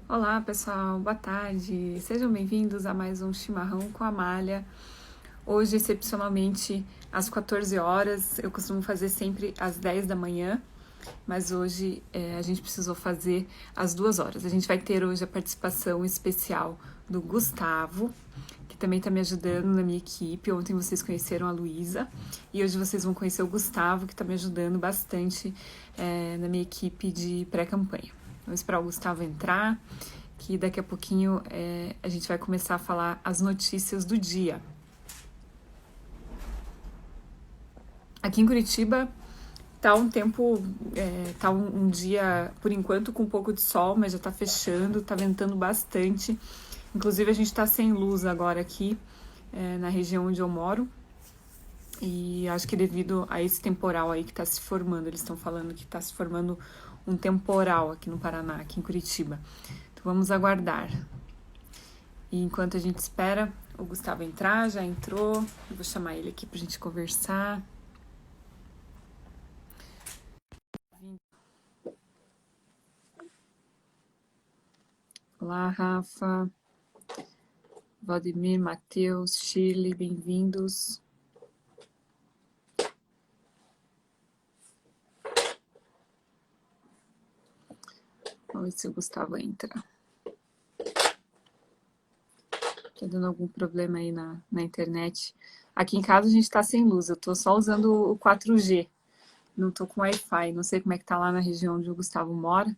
Olá, pessoal, boa tarde. Sejam bem-vindos a mais um Chimarrão com a Amália. Hoje, excepcionalmente, às 14 horas. Eu costumo fazer sempre às 10 da manhã, mas hoje a gente precisou fazer às 2 horas. A gente vai ter hoje a participação especial do Gustavo, que também está me ajudando na minha equipe. Ontem vocês conheceram a Luísa e hoje vocês vão conhecer o Gustavo, que está me ajudando bastante na minha equipe de pré-campanha. Vamos esperar o Gustavo entrar, que daqui a pouquinho a gente vai começar a falar as notícias do dia. Aqui em Curitiba tá um tempo, tá um dia, por enquanto, com um pouco de sol, mas já tá fechando, tá ventando bastante. Inclusive a gente tá sem luz agora aqui na região onde eu moro. E acho que devido a esse temporal aí que está se formando, eles estão falando que está se formando um temporal aqui no Paraná, aqui em Curitiba. Então vamos aguardar. E enquanto a gente espera o Gustavo entrar, já entrou. Eu vou chamar ele aqui pra gente conversar. Olá, Rafa, Valdemir, Matheus, Shirley, bem-vindos. Vamos ver se o Gustavo entra. Tá dando algum problema aí na internet. Aqui em casa a gente tá sem luz, eu tô só usando o 4G. Não tô com Wi-Fi, não sei como é que tá lá na região onde o Gustavo mora.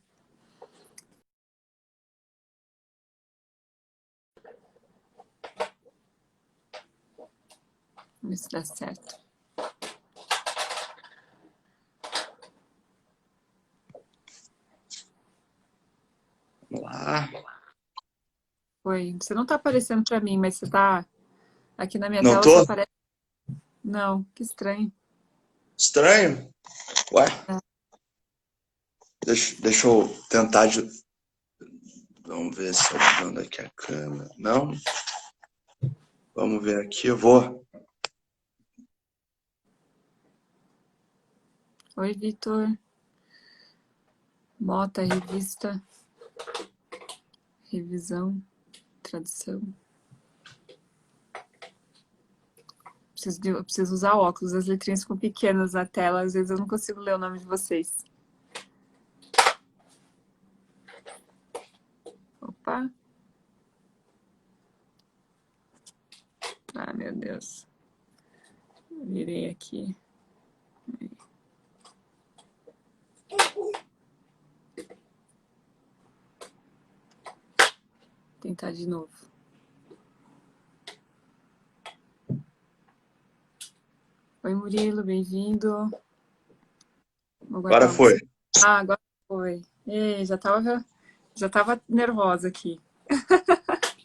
Vamos ver se dá certo. Olá. Oi, você não tá aparecendo pra mim, mas você tá aqui na minha Não tela, você tô? aparece. Não, que estranho. Estranho? Ué, É. deixa eu tentar de... Vamos ver se eu mando aqui a câmera. Não? Vamos ver aqui, eu vou. Oi, Vitor. Bota, revista, revisão, tradução. Eu preciso usar óculos, as letrinhas ficam pequenas na tela, às vezes eu não consigo ler o nome de vocês. Opa. Ah, meu Deus. Virei aqui. Vou tentar de novo. Oi, Murilo, bem-vindo. Vou Agora guardar um... foi. Ah, agora foi. Ei, já tava nervosa aqui.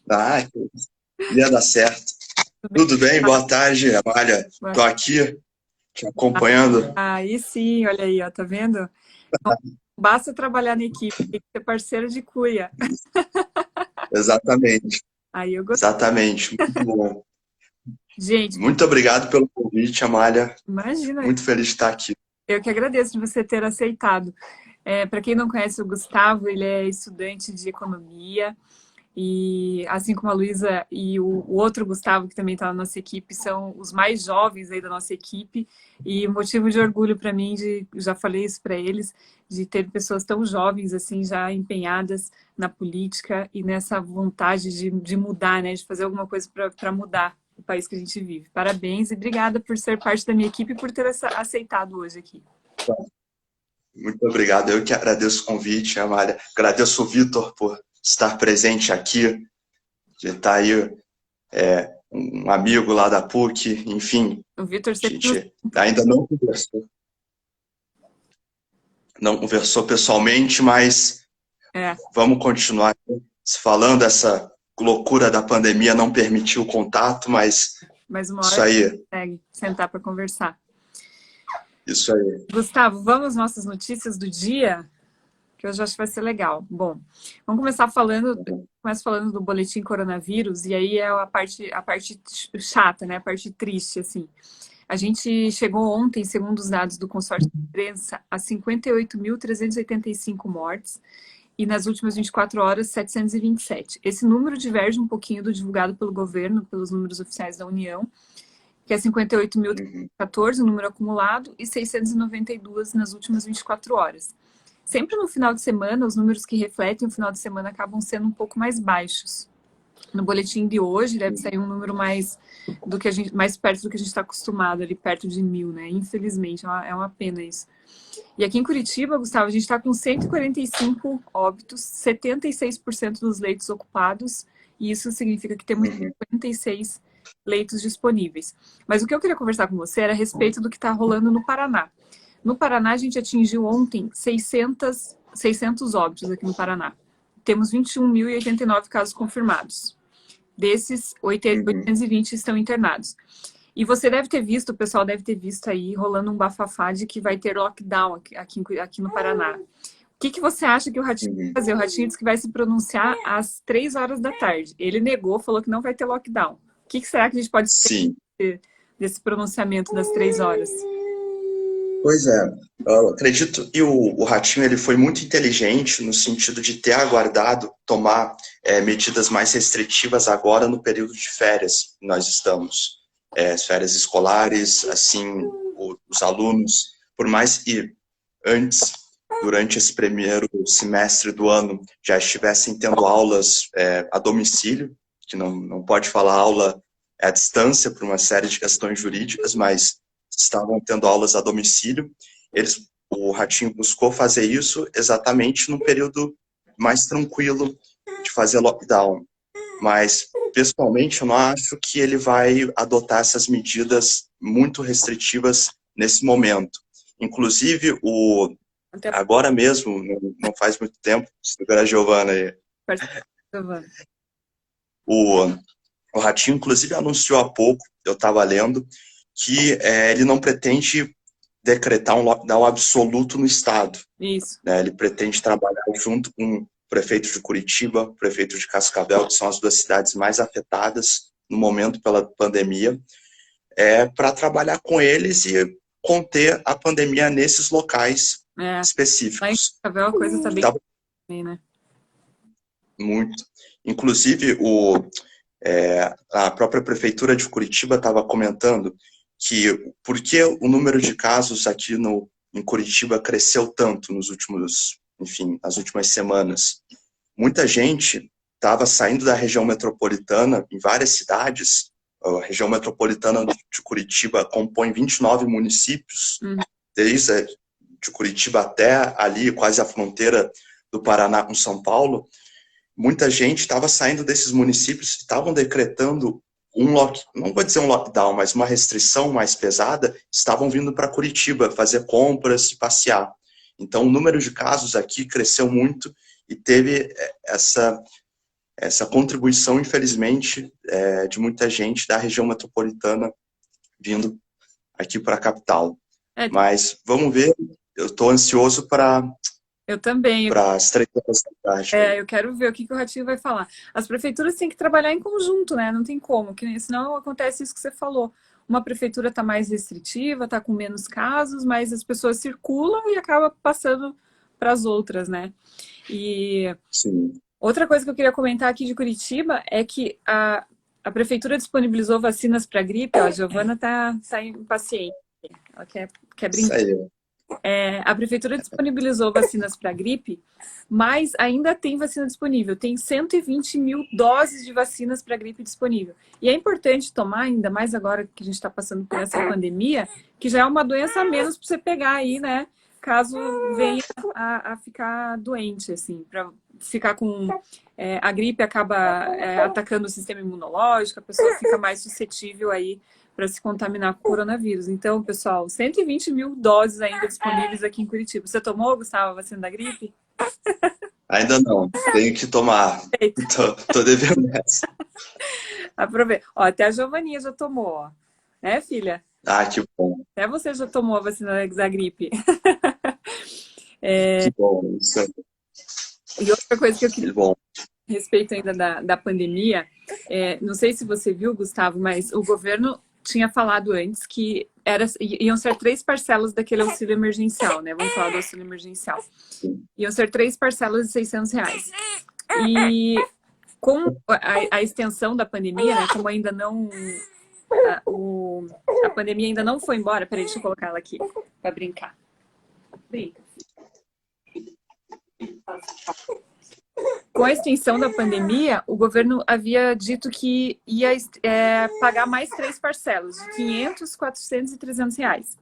Ah, ia dar certo. Tudo bem? Tudo bem? Boa tarde, Amália. Tô aqui te acompanhando. Aí sim, olha aí, ó, tá vendo? Não basta trabalhar na equipe, tem que ser parceiro de cuia. Exatamente. Aí eu gostei. Exatamente. Muito bom. Gente, Muito obrigado pelo convite, Amália. imagina, Muito feliz de estar aqui. eu que agradeço de você ter aceitado. Para quem não conhece o Gustavo, ele é estudante de economia e, assim como a Luísa e o outro Gustavo, que também está na nossa equipe, são os mais jovens aí da nossa equipe e motivo de orgulho para mim, já falei isso para eles, de ter pessoas tão jovens assim, já empenhadas na política e nessa vontade de mudar, né, de fazer alguma coisa para mudar o país que a gente vive. Parabéns e obrigada por ser parte da minha equipe e por ter aceitado hoje aqui. Muito obrigado. Eu que agradeço o convite, Amália. Agradeço o Vitor por estar presente aqui, de estar aí, um amigo lá da PUC, enfim, O Vitor a sempre nos... gente ainda não conversou pessoalmente, mas É, vamos continuar se falando. Essa loucura da pandemia não permitiu o contato, mas mais uma hora isso a gente aí, consegue sentar para conversar. isso aí. Gustavo, vamos às nossas notícias do dia, que eu já acho que vai ser legal. Bom, vamos começar falando do boletim coronavírus, e aí é a parte chata, né? A parte triste, assim. A gente chegou ontem, segundo os dados do consórcio de imprensa, a 58.385 mortes e nas últimas 24 horas, 727. Esse número diverge um pouquinho do divulgado pelo governo, pelos números oficiais da União, que é 58.014, o número acumulado, e 692 nas últimas 24 horas. Sempre no final de semana, os números que refletem o final de semana acabam sendo um pouco mais baixos. No boletim de hoje deve sair um número mais perto do que a gente está acostumado, ali perto de 1.000, né? Infelizmente, é uma pena isso. E aqui em Curitiba, Gustavo, a gente está com 145 óbitos, 76% dos leitos ocupados, e isso significa que temos 56 leitos disponíveis. Mas o que eu queria conversar com você era a respeito do que está rolando no Paraná. No Paraná, a gente atingiu ontem 600 óbitos aqui no Paraná. Temos 21.089 casos confirmados. Desses, 820 estão internados. E você deve ter visto, o pessoal deve ter visto aí, rolando um bafafá de que vai ter lockdown aqui no Paraná. O que você acha que o Ratinho vai fazer? O Ratinho disse que vai se pronunciar às 3 horas da tarde. Ele negou, falou que não vai ter lockdown. O que será que a gente pode ter desse pronunciamento das 3 horas? Pois é, eu acredito que o Ratinho ele foi muito inteligente no sentido de ter aguardado tomar medidas mais restritivas agora no período de férias que nós estamos. As férias escolares, assim, os alunos, por mais que antes, durante esse primeiro semestre do ano, já estivessem tendo aulas a domicílio, que não pode falar aula à distância por uma série de questões jurídicas, mas estavam tendo aulas a domicílio. O Ratinho buscou fazer isso exatamente no período mais tranquilo de fazer lockdown. Mas, pessoalmente, eu não acho que ele vai adotar essas medidas muito restritivas nesse momento. Inclusive, agora mesmo, não faz muito tempo, segura a Giovana aí. O Ratinho, inclusive, anunciou há pouco, eu estava lendo, que ele não pretende decretar um lockdown absoluto no estado. Isso. Ele pretende trabalhar junto com o prefeito de Curitiba, o prefeito de Cascavel, que são as 2 cidades mais afetadas no momento pela pandemia, para trabalhar com eles e conter a pandemia nesses locais específicos. Lá em Cascavel a coisa está bem, né? Muito. Inclusive, a própria prefeitura de Curitiba estava comentando que por que o número de casos aqui em Curitiba cresceu tanto nas últimas semanas. Muita gente estava saindo da região metropolitana em várias cidades. A região metropolitana de Curitiba compõe 29 municípios, desde de Curitiba até ali, quase a fronteira do Paraná com São Paulo. Muita gente estava saindo desses municípios que estavam decretando não vou dizer um lockdown, mas uma restrição mais pesada, estavam vindo para Curitiba fazer compras e passear. Então, o número de casos aqui cresceu muito e teve essa contribuição, infelizmente, de muita gente da região metropolitana vindo aqui para a capital. Mas vamos ver, eu estou ansioso para... Eu também. Para as 3 horas da tarde. Eu quero ver o que o Ratinho vai falar. As prefeituras têm que trabalhar em conjunto, né? Não tem como, senão acontece isso que você falou. Uma prefeitura está mais restritiva, está com menos casos, mas as pessoas circulam e acaba passando para as outras, né? E Sim. Outra coisa que eu queria comentar aqui de Curitiba é que a prefeitura disponibilizou vacinas para gripe. Ó, a Giovana tá impaciente. Ela quer brincar. Isso aí. A prefeitura disponibilizou vacinas para gripe, mas ainda tem vacina disponível. Tem 120.000 doses de vacinas para gripe disponível. E é importante tomar, ainda mais agora que a gente está passando por essa pandemia, que já é uma doença a menos para você pegar aí, né? Caso venha a ficar doente, assim, para ficar com... a gripe acaba atacando o sistema imunológico, a pessoa fica mais suscetível aí para se contaminar com o coronavírus. Então, pessoal, 120.000 doses ainda disponíveis aqui em Curitiba. Você tomou, Gustavo, a vacina da gripe? Ainda não, tenho que tomar. Tô devendo essa. Aproveita. Ó, até a Giovaninha já tomou, ó. Né, filha? Ah, que bom. Até você já tomou a vacina da gripe. Que bom, isso aí. E outra coisa que eu queria... Que bom. A respeito ainda da pandemia, não sei se você viu, Gustavo, mas o governo tinha falado antes que iam ser 3 parcelas daquele auxílio emergencial, né? Vamos falar do auxílio emergencial. Iam ser 3 parcelas de R$ 600. E com a extensão da pandemia, né? Como ainda não... A pandemia ainda não foi embora. Peraí, deixa eu colocar ela aqui para brincar. Brinca. Com a extensão da pandemia, o governo havia dito que ia pagar mais 3 parcelas, de R$ 500, R$ 400 e R$ 300.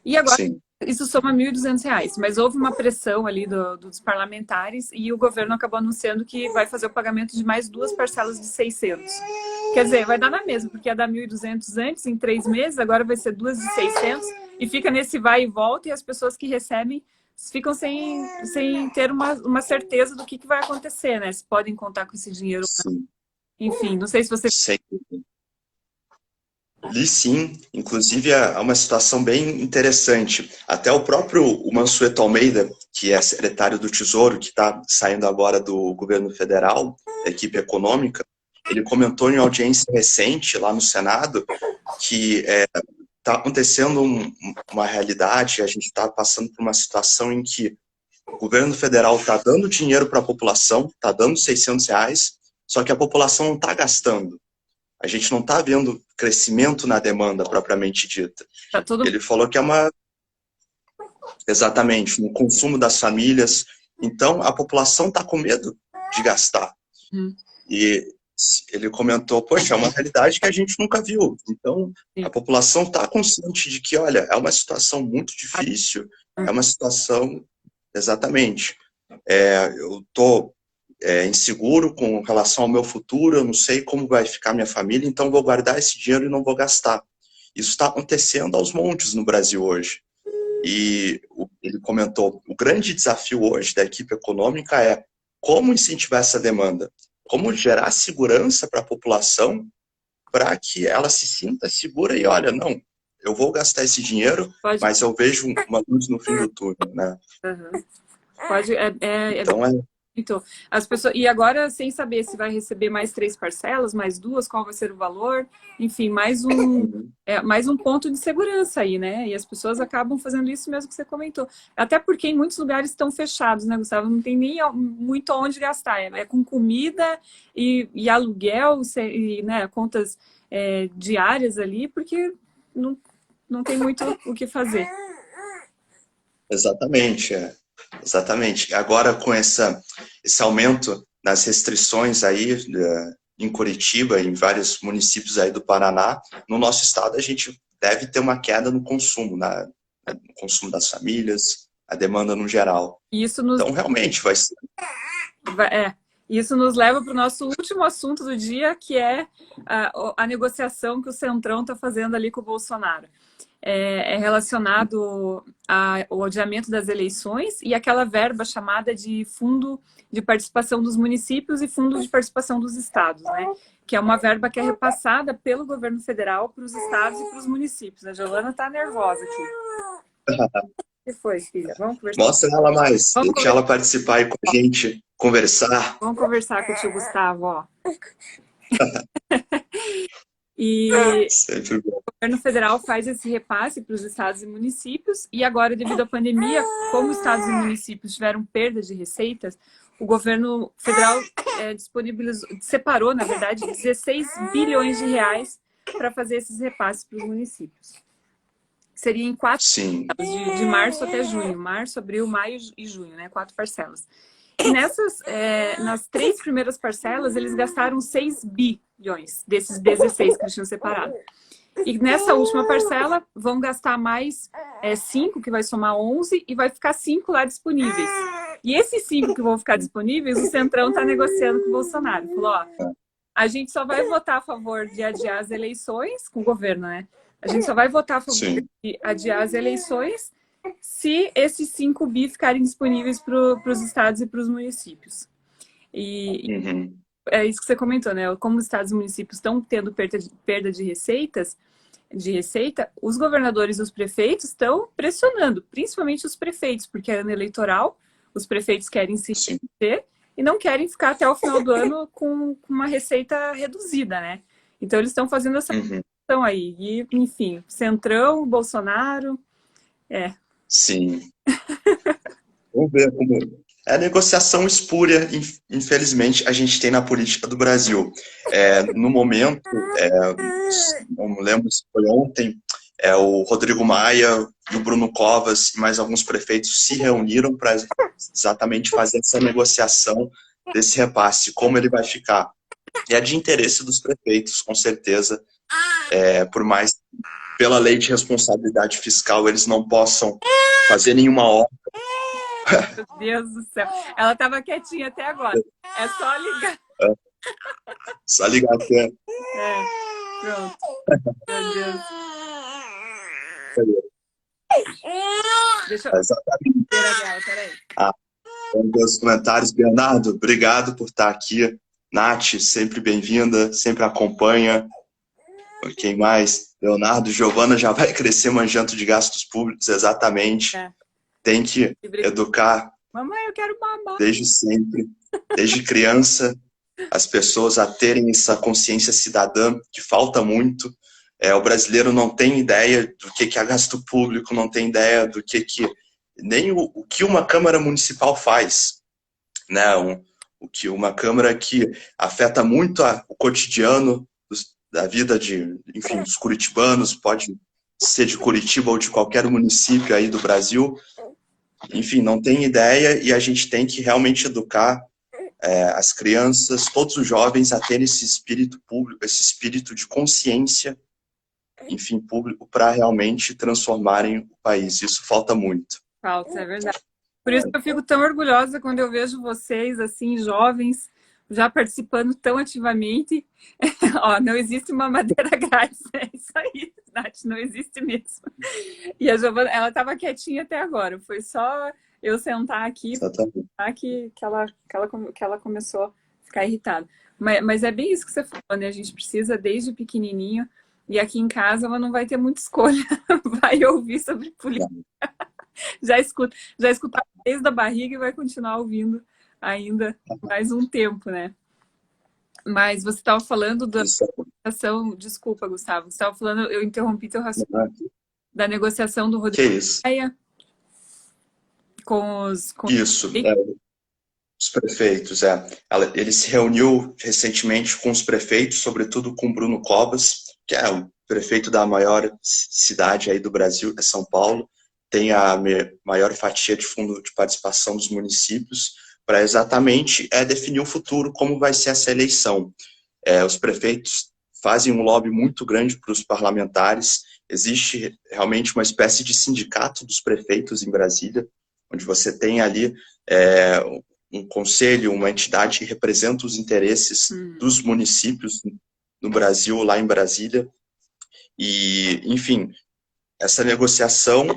E agora, sim, isso soma R$ 1.200. Mas houve uma pressão ali dos parlamentares e o governo acabou anunciando que vai fazer o pagamento de mais 2 parcelas de 600. Quer dizer, vai dar na mesma, porque ia dar 1.200 antes, em 3 meses, agora vai ser 2 de 600, e fica nesse vai e volta, e as pessoas que recebem ficam sem ter uma certeza do que vai acontecer, né? Se podem contar com esse dinheiro. Sim. Enfim, não sei se você... Li sim, inclusive é uma situação bem interessante. Até o próprio Mansueto Almeida, que é secretário do Tesouro, que está saindo agora do governo federal, da equipe econômica, ele comentou em audiência recente lá no Senado que está acontecendo uma realidade, a gente está passando por uma situação em que o governo federal está dando dinheiro para a população, está dando R$ 600, só que a população não está gastando. A gente não está vendo crescimento na demanda propriamente dita. Ele falou que é exatamente, no consumo das famílias. Então, a população está com medo de gastar. E ele comentou, poxa, é uma realidade que a gente nunca viu. Então, a população está consciente de que, olha, é uma situação muito difícil, é uma situação... Exatamente. Eu estou inseguro com relação ao meu futuro, eu não sei como vai ficar minha família, então vou guardar esse dinheiro e não vou gastar. Isso está acontecendo aos montes no Brasil hoje. E ele comentou, o grande desafio hoje da equipe econômica é como incentivar essa demanda, como gerar segurança para a população para que ela se sinta segura e, olha, não, eu vou gastar esse dinheiro, mas eu vejo uma luz no fim do túnel, né? Uhum. Então, as pessoas, e agora, sem saber se vai receber mais 3 parcelas, mais 2, qual vai ser o valor, enfim, mais um ponto de segurança aí, né? E as pessoas acabam fazendo isso mesmo que você comentou. Até porque em muitos lugares estão fechados, né, Gustavo? Não tem nem muito onde gastar. É com comida e aluguel, e, né, contas diárias ali, porque não tem muito o que fazer. Exatamente, Exatamente. Agora, com esse aumento nas restrições aí em Curitiba, em vários municípios aí do Paraná, no nosso estado a gente deve ter uma queda no consumo, no consumo das famílias, a demanda no geral. Então, realmente vai ser... Isso nos leva para o nosso último assunto do dia, que é a negociação que o Centrão está fazendo ali com o Bolsonaro. É relacionado ao adiamento das eleições e aquela verba chamada de Fundo de Participação dos Municípios e Fundo de Participação dos Estados, né? Que é uma verba que é repassada pelo governo federal para os estados e para os municípios. A Giovana está nervosa aqui. O que foi, filha? Vamos conversar. Mostra ela mais, deixa ela participar aí com a gente, conversar. Vamos conversar com o tio Gustavo, ó. E o governo federal faz esse repasse para os estados e municípios, e agora, devido à pandemia, como os estados e municípios tiveram perda de receitas, o governo federal separou, na verdade, 16 bilhões de reais para fazer esses repasses para os municípios. Seria em 4 parcelas, de março até junho. Março, abril, maio e junho, né? 4 parcelas. E nas 3 primeiras parcelas, eles gastaram 6 bilhões desses 16 que eles tinham separado. E nessa última parcela, vão gastar mais 5, que vai somar 11, e vai ficar 5 lá disponíveis. E esses 5 que vão ficar disponíveis, o Centrão está negociando com o Bolsonaro. Falou, ó, a gente só vai votar a favor de adiar as eleições, com o governo, né? A gente só vai votar a favor de adiar as eleições se esses 5 bi ficarem disponíveis para os estados e para os municípios. E é isso que você comentou, né? Como os estados e municípios estão tendo perda de receita, os governadores e os prefeitos estão pressionando, principalmente os prefeitos, porque é ano eleitoral, os prefeitos querem se reeleger e não querem ficar até o final do ano com uma receita reduzida, né? Então, eles estão fazendo estão aí. E, enfim, Centrão, Bolsonaro, é. Sim. Vamos ver como. É a negociação espúria, infelizmente, a gente tem na política do Brasil. No momento, não me lembro se foi ontem, o Rodrigo Maia e o Bruno Covas e mais alguns prefeitos se reuniram para exatamente fazer essa negociação desse repasse, como ele vai ficar. E é de interesse dos prefeitos, com certeza, por mais pela lei de responsabilidade fiscal eles não possam fazer nenhuma obra. Meu Deus do céu. Ela estava quietinha até agora. É só ligar. Só ligar até. Pronto. Meu Deus. Deixa eu Exatamente. ver a dela, peraí. Vamos ver os comentários. Bernardo, obrigado por estar aqui. Nath, sempre bem-vinda, sempre acompanha. Quem mais? Leonardo, Giovana já vai crescer manjando de gastos públicos, exatamente. Tem que educar. Mamãe, eu quero mamar. Desde sempre, desde criança, as pessoas a terem essa consciência cidadã, que falta muito. O brasileiro não tem ideia do que é gasto público, não tem ideia do que nem o que uma Câmara Municipal faz, né? O que uma Câmara que afeta muito o cotidiano da vida enfim, dos curitibanos, pode ser de Curitiba ou de qualquer município aí do Brasil. Enfim, não tem ideia e a gente tem que realmente educar as crianças, todos os jovens a terem esse espírito público, esse espírito de consciência, enfim, público, para realmente transformarem o país. Isso falta muito. Falta, é verdade. Por isso que eu fico tão orgulhosa quando eu vejo vocês, assim, jovens, já participando tão ativamente. Ó, não existe uma madeira grátis, é isso aí, Nath, não existe mesmo. E a Giovana, ela estava quietinha até agora, foi só eu sentar aqui que ela começou a ficar irritada. Mas é bem isso que você falou, né? A gente precisa desde pequenininho, e aqui em casa ela não vai ter muita escolha, vai ouvir sobre política. Já escuta desde a barriga e vai continuar ouvindo ainda mais um tempo, né? Mas você estava falando da negociação. Desculpa, Gustavo. Você estava falando, eu interrompi teu raciocínio. Da negociação do Rodrigo Maia com os. Isso, os prefeitos. Ele se reuniu recentemente com os prefeitos, sobretudo com Bruno Covas, que é o prefeito da maior cidade aí do Brasil, é São Paulo. Tem a maior fatia de fundo de participação dos municípios, para exatamente definir o futuro, como vai ser essa eleição. Os prefeitos fazem um lobby muito grande para os parlamentares, existe realmente uma espécie de sindicato dos prefeitos em Brasília, onde você tem ali um conselho, uma entidade que representa os interesses dos municípios no Brasil, lá em Brasília. E, enfim, essa negociação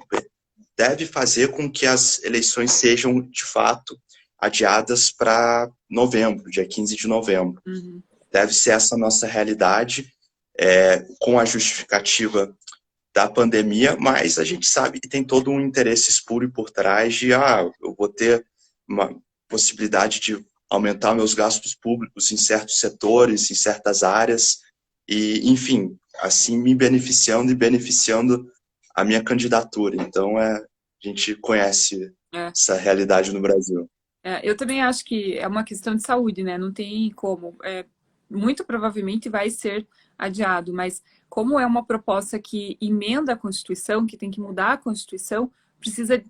deve fazer com que as eleições sejam, de fato, adiadas para novembro, dia 15 de novembro. Deve ser essa a nossa realidade, com a justificativa da pandemia, mas a gente sabe que tem todo um interesse espúrio por trás de, eu vou ter uma possibilidade de aumentar meus gastos públicos em certos setores, em certas áreas, e, enfim, assim me beneficiando e beneficiando a minha candidatura. Então, a gente conhece essa realidade no Brasil. Eu também acho que é uma questão de saúde, né? Não tem como. Muito provavelmente vai ser adiado, mas como é uma proposta que emenda a Constituição, que tem que mudar a Constituição, precisa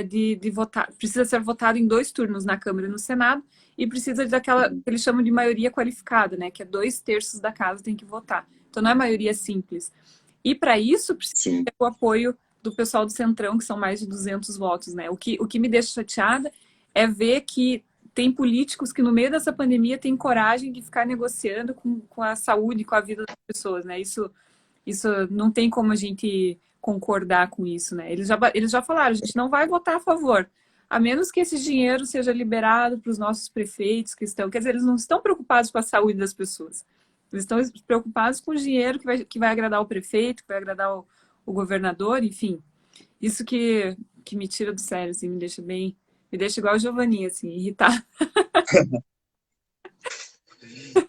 de votar, precisa ser votado em 2 turnos na Câmara e no Senado, e precisa daquela que eles chamam de maioria qualificada, né? Que é 2/3 da casa tem que votar. Então não é maioria simples. E para isso precisa ter o apoio do pessoal do Centrão, que são mais de 200 votos, né? O que me deixa chateada é ver que tem políticos que no meio dessa pandemia têm coragem de ficar negociando com a saúde, com a vida das pessoas, né? Isso não tem como a gente concordar com isso, né? Eles já falaram, a gente não vai votar a favor, a menos que esse dinheiro seja liberado para os nossos prefeitos que estão... Quer dizer, eles não estão preocupados com a saúde das pessoas. Eles estão preocupados com o dinheiro que vai agradar o prefeito, que vai agradar o governador, enfim. Isso que me tira do sério, assim, me deixa igual a Giovanni, assim, irritada.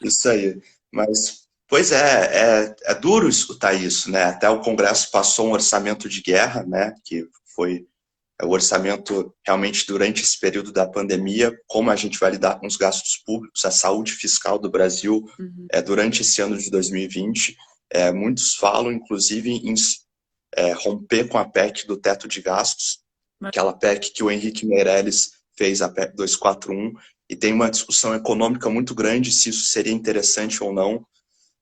Isso aí. Mas Pois é duro escutar isso, né? Até o Congresso passou um orçamento de guerra, né? Que foi o orçamento realmente durante esse período da pandemia, como a gente vai lidar com os gastos públicos, a saúde fiscal do Brasil durante esse ano de 2020. Muitos falam, inclusive, em romper com a PEC do teto de gastos, aquela PEC que o Henrique Meirelles fez, a PEC 241, e tem uma discussão econômica muito grande se isso seria interessante ou não,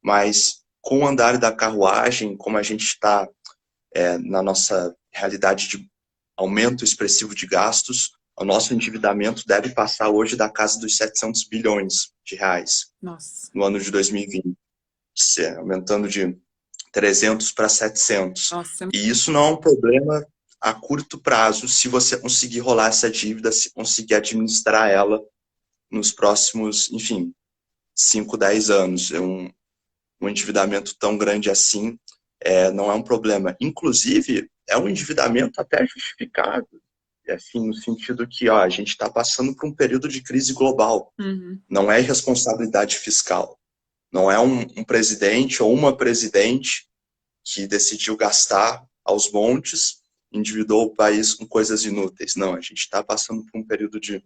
mas com o andar da carruagem, como a gente está na nossa realidade de aumento expressivo de gastos, o nosso endividamento deve passar hoje da casa dos 700 bilhões de reais. Nossa. No ano de 2020, aumentando de 300 para 700. Nossa. E isso não é um problema a curto prazo, se você conseguir rolar essa dívida, se conseguir administrar ela nos próximos, enfim, 5, 10 anos. Um endividamento tão grande assim não é um problema. Inclusive, é um endividamento até justificável, assim, no sentido que a gente está passando por um período de crise global. Não é irresponsabilidade fiscal. Não é um presidente ou uma presidente que decidiu gastar aos montes, endividou o país com coisas inúteis. Não, a gente está passando por um período de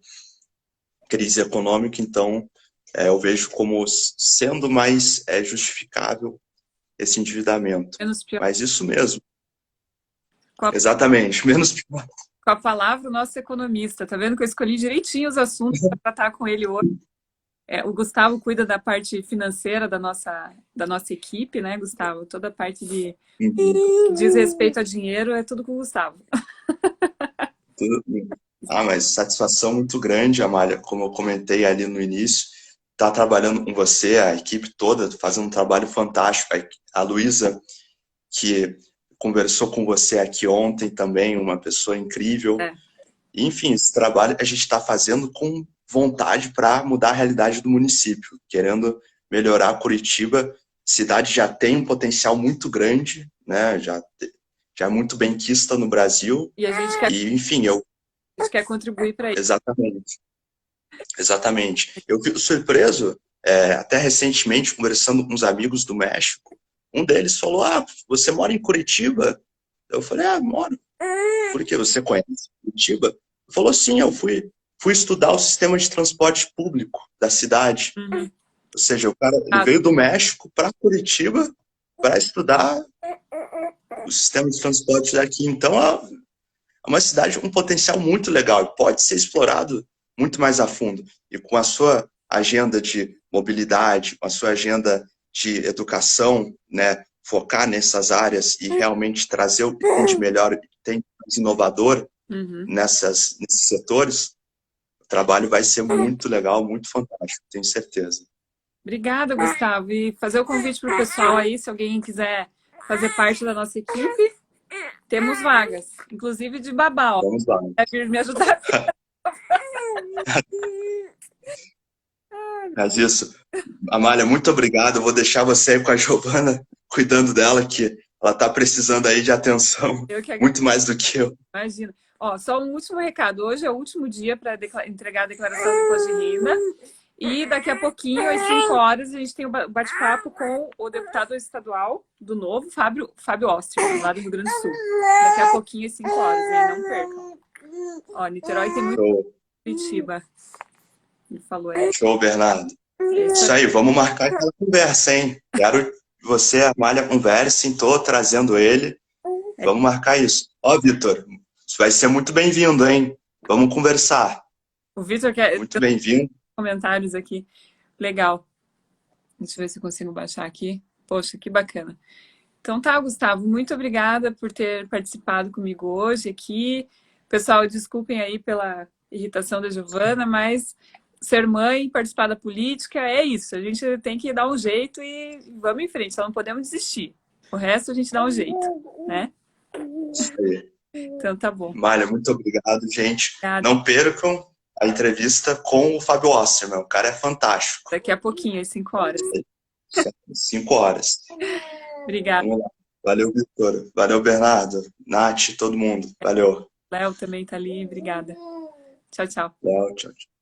crise econômica, então eu vejo como sendo mais justificável esse endividamento. Menos pior. Mas isso mesmo. Exatamente, menos pior. Com a palavra, o nosso economista. Tá vendo que eu escolhi direitinho os assuntos para tratar com ele hoje. O Gustavo cuida da parte financeira da nossa equipe, né, Gustavo? Toda a parte que diz respeito a dinheiro é tudo com o Gustavo. Mas satisfação muito grande, Amália, como eu comentei ali no início, estar trabalhando com você, a equipe toda, fazendo um trabalho fantástico. A Luísa, que conversou com você aqui ontem também, uma pessoa incrível. Enfim, esse trabalho a gente está fazendo com vontade para mudar a realidade do município, querendo melhorar Curitiba. A cidade já tem um potencial muito grande, né? Já é muito benquista no Brasil. E a gente quer, enfim, a gente quer contribuir para isso. Exatamente. Eu fico surpreso, até recentemente, conversando com uns amigos do México, um deles falou, você mora em Curitiba? Eu falei, moro. Por que você conhece Curitiba? Ele falou, sim, eu fui estudar o sistema de transporte público da cidade. Ou seja, o cara ele veio do México para Curitiba para estudar o sistema de transporte daqui. Então, é uma cidade com um potencial muito legal e pode ser explorado muito mais a fundo. E com a sua agenda de mobilidade, com a sua agenda de educação, né, focar nessas áreas e realmente trazer o que tem de melhor, o que tem de inovador nesses setores, o trabalho vai ser muito legal, muito fantástico, tenho certeza. Obrigada, Gustavo. E fazer o convite para o pessoal aí, se alguém quiser fazer parte da nossa equipe, temos vagas, inclusive de babá. Vamos lá. Vai vir me ajudar. Mas isso, Amália, muito obrigado. Eu vou deixar você aí com a Giovana, cuidando dela, que ela está precisando aí de atenção, muito mais do que eu. Imagina. Só um último recado. Hoje é o último dia para entregar a declaração do imposto de renda. E daqui a pouquinho, às 5 horas, a gente tem um bate-papo com o deputado estadual do Novo, Fábio Oster, lá do Rio Grande do Sul. Daqui a pouquinho, às 5 horas, aí não percam. Niterói tem muito Curitiba. Ele falou Show, Bernardo. Isso aí, vamos marcar aquela conversa, hein? Quero que você e a Amália conversem, tô trazendo ele. Vamos marcar isso. Vitor, isso vai ser muito bem-vindo, hein? Vamos conversar. O Vitor quer... Muito bem-vindo. Comentários aqui. Legal. Deixa eu ver se eu consigo baixar aqui. Poxa, que bacana. Então tá, Gustavo, muito obrigada por ter participado comigo hoje aqui. Pessoal, desculpem aí pela irritação da Giovana, mas ser mãe, participar da política, é isso. A gente tem que dar um jeito e vamos em frente, só não podemos desistir. O resto a gente dá um jeito, né? Isso aí. Então tá bom. Malha, muito obrigado, gente. Obrigada. Não percam a entrevista com o Fábio Osterman. O cara é fantástico. Daqui a pouquinho, às 5 horas. 5 horas. Obrigada. Vamos lá. Valeu, Vitor. Valeu, Bernardo. Nath, todo mundo. Valeu. Léo também tá ali. Obrigada. Tchau, tchau. Léo, tchau, tchau.